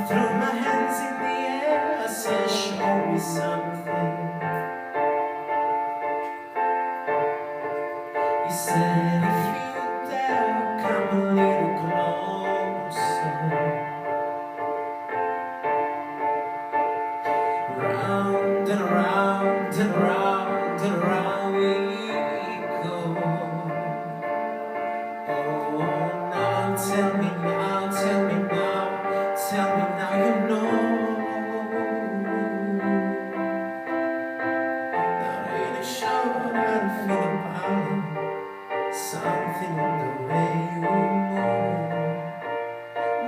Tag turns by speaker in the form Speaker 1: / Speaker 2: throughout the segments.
Speaker 1: threw my hands in the air, I said, show me something. He said, if you dare, come a little closer. Round and around and around and around we go. Oh, now tell me now, tell me now, tell me now you know. Not really sure how to feel about it. Something in the way you move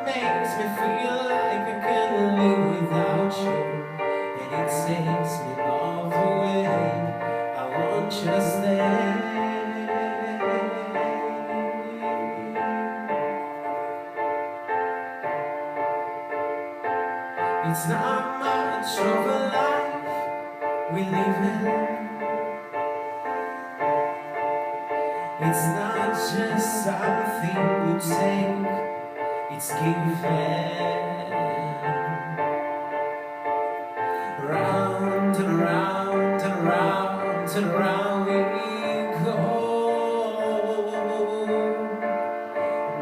Speaker 1: makes me feel like I can't live without you. And it takes me all the way. I want you to stay. It's not much of a life we live in. It's not just something you take, it's given. Round and round and round and round we go.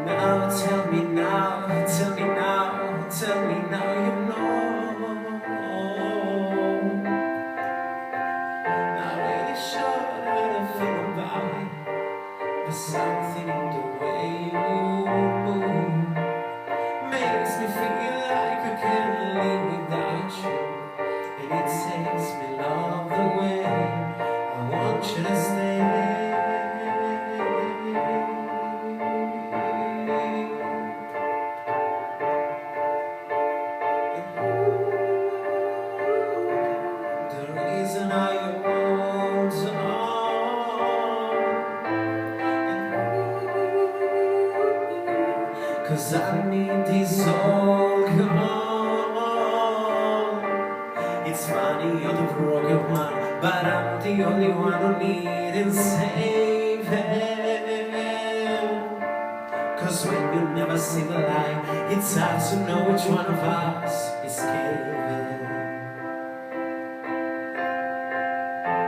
Speaker 1: Now tell me now, tell me now, tell me now you know. Not really sure how to feel about it, but something in the way you move makes me feel like I can't live without you. And it takes me all the way. I want you to stay. The reason I want on, 'cause I need this all gone. It's funny you're the broken one, but I'm the only one who needs saving. 'Cause when you never see the light, it's hard to know which one of us is caving.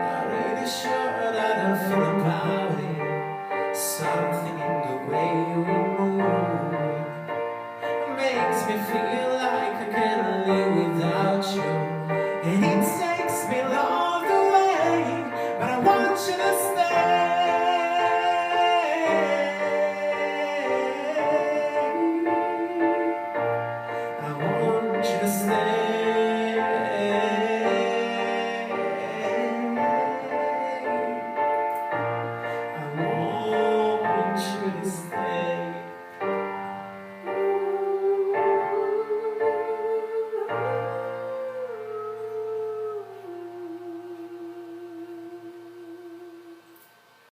Speaker 1: Not really sure how to feel about it. Something in the way you move makes me feel like I can't live without you.